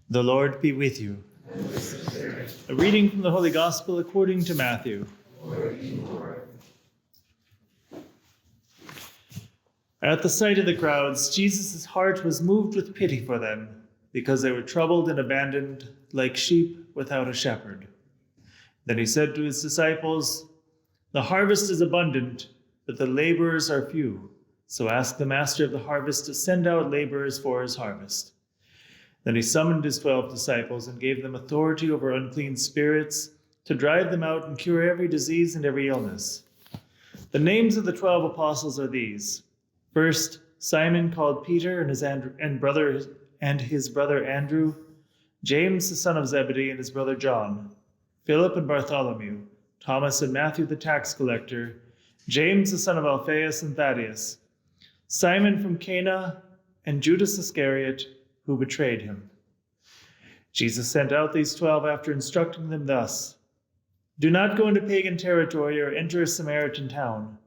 The Lord be with you. A reading from the Holy Gospel according to Matthew. At the sight of the crowds, Jesus' heart was moved with pity for them, because they were troubled and abandoned like sheep without a shepherd. Then he said to his disciples, "The harvest is abundant, but the laborers are few. So ask the master of the harvest to send out laborers for his harvest." Then he summoned his 12 disciples and gave them authority over unclean spirits to drive them out and cure every disease and every illness. The names of the 12 apostles are these. First, Simon called Peter and his brother Andrew, James the son of Zebedee and his brother John, Philip and Bartholomew, Thomas and Matthew the tax collector, James the son of Alphaeus and Thaddeus, Simon from Cana, and Judas Iscariot, who betrayed him. Jesus sent out these 12 after instructing them thus: "Do not go into pagan territory or enter a Samaritan town.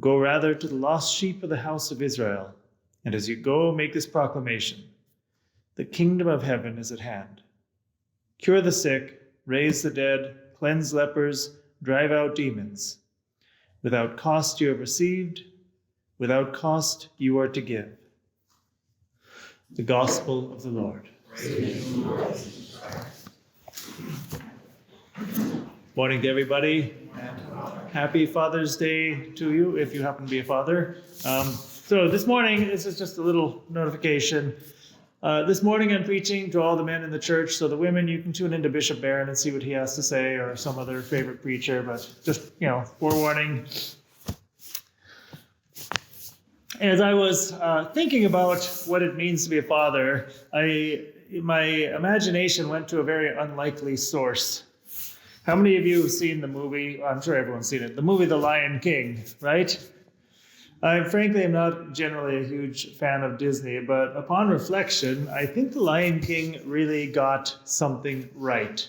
Go rather to the lost sheep of the house of Israel. And as you go, make this proclamation: the kingdom of heaven is at hand. Cure the sick, raise the dead, cleanse lepers, drive out demons. Without cost you have received, without cost you are to give." The Gospel of the Lord. Morning to everybody, and happy Father's Day to you, if you happen to be a father. So this morning, this is just a little notification. This morning I'm preaching to all the men in the church, so the women, you can tune into Bishop Barron and see what he has to say, or some other favorite preacher, but just, forewarning. As I was thinking about what it means to be a father, my imagination went to a very unlikely source. How many of you have seen the movie? I'm sure everyone's seen it. The movie The Lion King, right? I frankly am not generally a huge fan of Disney, but upon reflection, I think The Lion King really got something right.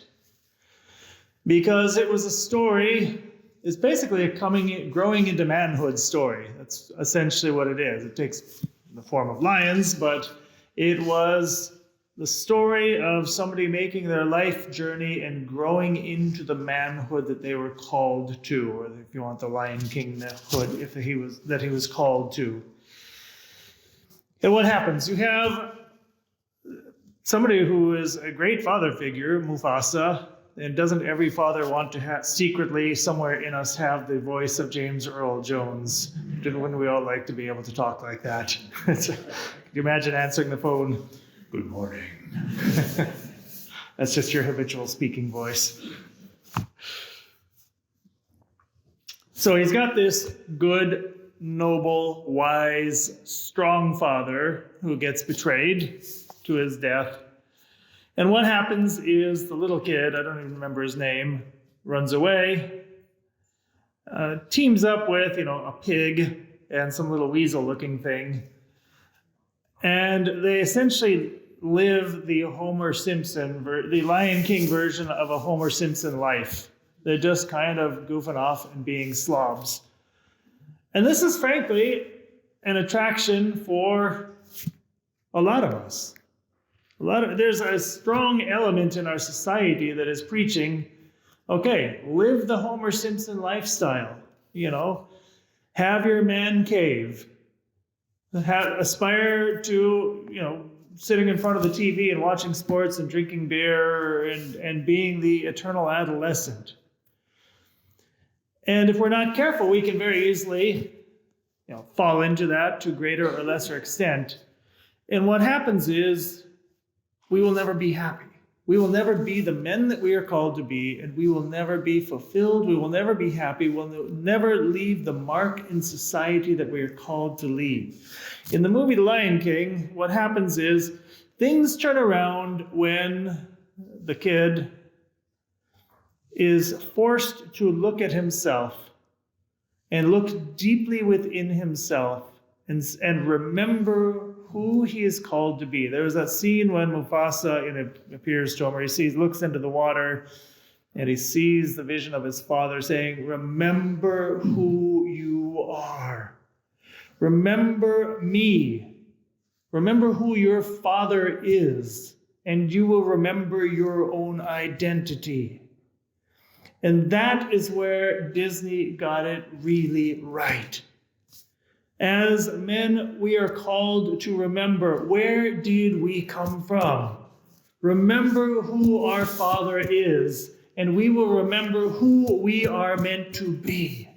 Because it was a story. It's basically a growing into manhood story. That's essentially what it is. It takes the form of lions, but it was the story of somebody making their life journey and growing into the manhood that they were called to, or if you want the Lion King-hood, that he was called to. And what happens? You have somebody who is a great father figure, Mufasa. And doesn't every father want to secretly, somewhere in us, have the voice of James Earl Jones? Wouldn't we all like to be able to talk like that? Can you imagine answering the phone? "Good morning." That's just your habitual speaking voice. So he's got this good, noble, wise, strong father who gets betrayed to his death. And what happens is the little kid, I don't even remember his name, runs away, teams up with, a pig and some little weasel-looking thing. And they essentially live the the Lion King version of a Homer Simpson life. They're just kind of goofing off and being slobs. And this is, frankly, an attraction for a lot of us. There's a strong element in our society that is preaching, okay, live the Homer Simpson lifestyle, have your man cave, aspire to, sitting in front of the TV and watching sports and drinking beer and being the eternal adolescent. And if we're not careful, we can very easily, fall into that to greater or lesser extent. And what happens is, we will never be happy. We will never be the men that we are called to be, and we will never be fulfilled. We will never be happy. We'll never leave the mark in society that we are called to leave. In the movie The Lion King, what happens is things turn around when the kid is forced to look at himself and look deeply within himself and remember who he is called to be. There's that scene when Mufasa, it appears to him, where he looks into the water and he sees the vision of his father saying, "Remember who you are. Remember me. Remember who your father is and you will remember your own identity. And that is where Disney got it really right. As men, we are called to remember, where did we come from? Remember who our Father is, and we will remember who we are meant to be.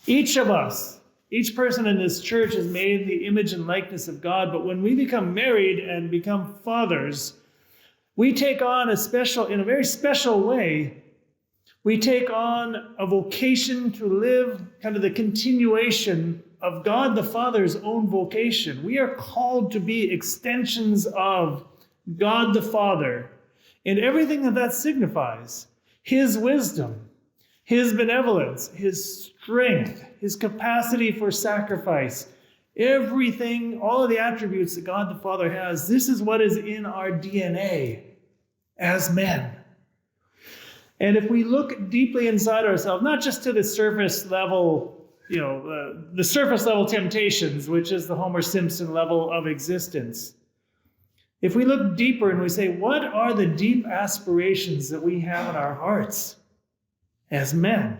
Each of us, each person in this church is made in the image and likeness of God, but when we become married and become fathers, we take on in a very special way, we take on a vocation to live kind of the continuation of God the Father's own vocation. We are called to be extensions of God the Father in everything that signifies. His wisdom, his benevolence, his strength, his capacity for sacrifice, everything, all of the attributes that God the Father has, this is what is in our DNA as men. And if we look deeply inside ourselves, not just to the surface level, the surface level temptations, which is the Homer Simpson level of existence. If we look deeper and we say, what are the deep aspirations that we have in our hearts as men?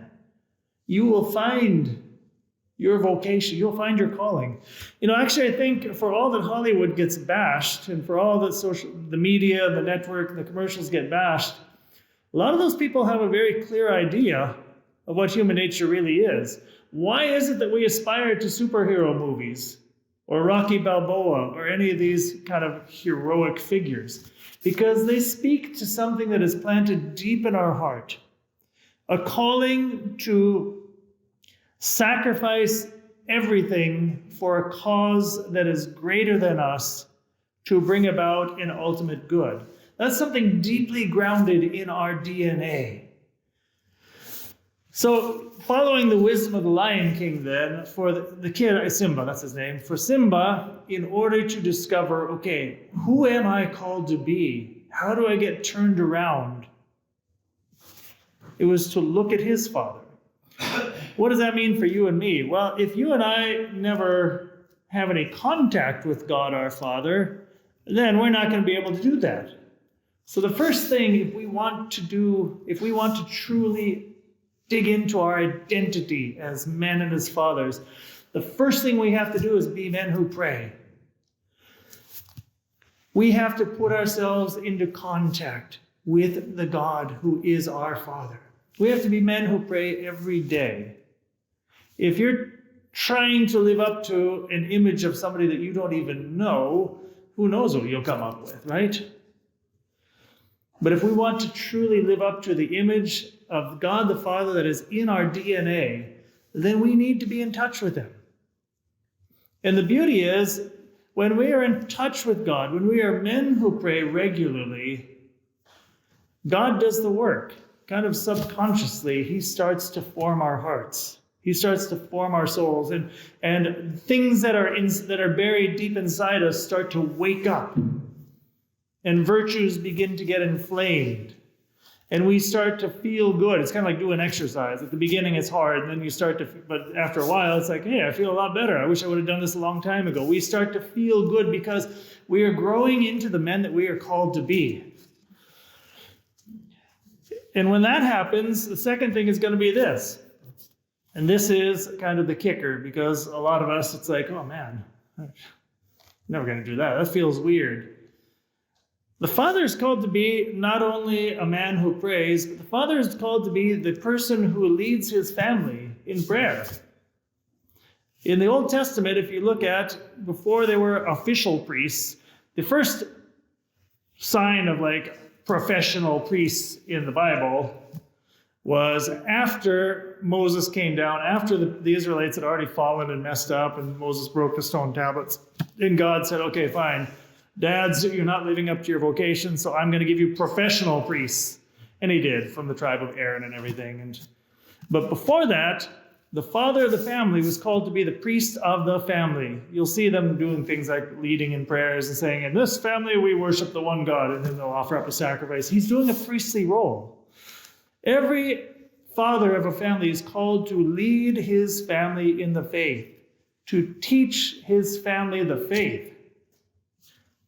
You will find your vocation. You'll find your calling. Actually, I think for all that Hollywood gets bashed, and for all that the media, the network, the commercials get bashed, a lot of those people have a very clear idea of what human nature really is. Why is it that we aspire to superhero movies or Rocky Balboa or any of these kind of heroic figures? Because they speak to something that is planted deep in our heart, a calling to sacrifice everything for a cause that is greater than us to bring about an ultimate good. That's something deeply grounded in our DNA. So, following the wisdom of the Lion King then, for the kid, Simba, that's his name, for Simba, in order to discover, okay, who am I called to be? How do I get turned around? It was to look at his father. What does that mean for you and me? Well, if you and I never have any contact with God our Father, then we're not going to be able to do that. So the first thing, if we want to truly dig into our identity as men and as fathers, the first thing we have to do is be men who pray. We have to put ourselves into contact with the God who is our Father. We have to be men who pray every day. If you're trying to live up to an image of somebody that you don't even know, who knows what you'll come up with, right? But if we want to truly live up to the image of God the Father that is in our DNA, then we need to be in touch with him. And the beauty is, when we are in touch with God, when we are men who pray regularly, God does the work. Kind of subconsciously, he starts to form our hearts. He starts to form our souls. And things that are buried deep inside us start to wake up. And virtues begin to get inflamed. And we start to feel good. It's kind of like doing exercise. At the beginning, it's hard. And then but after a while, it's like, hey, I feel a lot better. I wish I would have done this a long time ago. We start to feel good because we are growing into the men that we are called to be. And when that happens, the second thing is going to be this. And this is kind of the kicker, because a lot of us, it's like, oh man, I'm never going to do that. That feels weird. The father is called to be not only a man who prays, but the father is called to be the person who leads his family in prayer. In the Old Testament, if you look at, before they were official priests, the first sign of professional priests in the Bible was after Moses came down, after the Israelites had already fallen and messed up, and Moses broke the stone tablets, and God said, okay, fine. Dads, you're not living up to your vocation, so I'm going to give you professional priests. And he did, from the tribe of Aaron and everything. But before that, the father of the family was called to be the priest of the family. You'll see them doing things like leading in prayers and saying, in this family we worship the one God, and then they'll offer up a sacrifice. He's doing a priestly role. Every father of a family is called to lead his family in the faith, to teach his family the faith.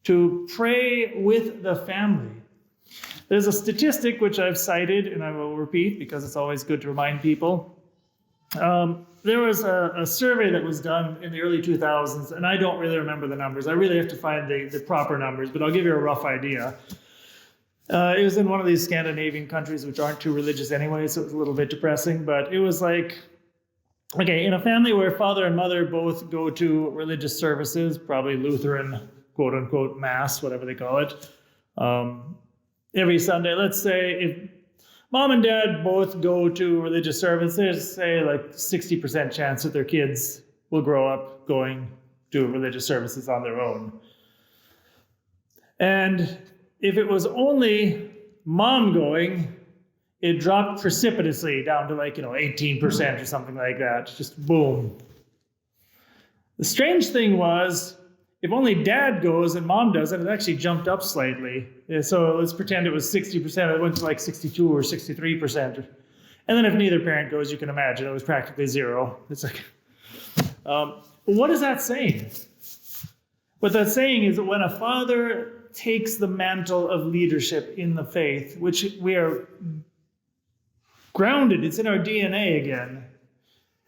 to pray with the family. There's a statistic which I've cited, and I will repeat because it's always good to remind people. There was a survey that was done in the early 2000s, and I don't really remember the numbers. I really have to find the proper numbers, but I'll give you a rough idea. It was in one of these Scandinavian countries which aren't too religious anyway, so it was a little bit depressing, but it was like, okay, in a family where father and mother both go to religious services, probably Lutheran, quote unquote, mass, whatever they call it, every Sunday, let's say if mom and dad both go to religious service, there's say like 60% chance that their kids will grow up going to religious services on their own. And if it was only mom going, it dropped precipitously down to like, 18% or something like that. Just boom. The strange thing was, if only dad goes and mom doesn't, it actually jumped up slightly. So let's pretend it was 60%, it went to like 62 or 63%. And then if neither parent goes, you can imagine it was practically zero. It's like, what is that saying? What that's saying is that when a father takes the mantle of leadership in the faith, which we are grounded, it's in our DNA again.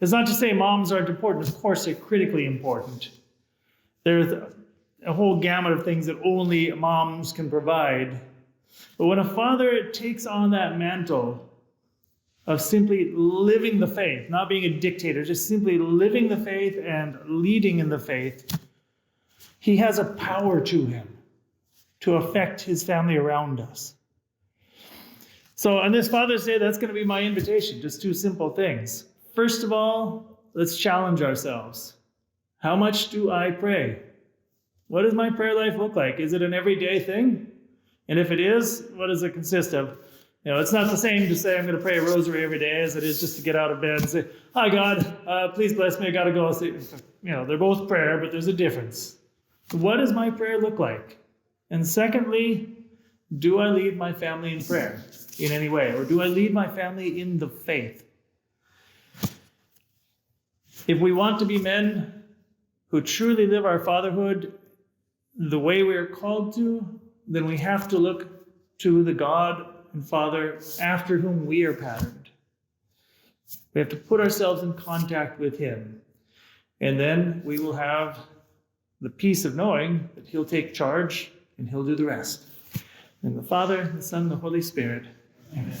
It's not to say moms aren't important. Of course, they're critically important. There's a whole gamut of things that only moms can provide. But when a father takes on that mantle of simply living the faith, not being a dictator, just simply living the faith and leading in the faith, he has a power to him to affect his family around us. So on this Father's Day, that's going to be my invitation, just two simple things. First of all, let's challenge ourselves. How much do I pray? What does my prayer life look like? Is it an everyday thing? And if it is, what does it consist of? It's not the same to say I'm going to pray a rosary every day as it is just to get out of bed and say, "Hi God, please bless me, I got to go." They're both prayer, but there's a difference. What does my prayer look like? And secondly, do I lead my family in prayer in any way? Or do I lead my family in the faith? If we want to be men who truly live our fatherhood the way we are called to, then we have to look to the God and Father after whom we are patterned. We have to put ourselves in contact with him. And then we will have the peace of knowing that he'll take charge and he'll do the rest. In the Father, the Son, and the Holy Spirit. Amen.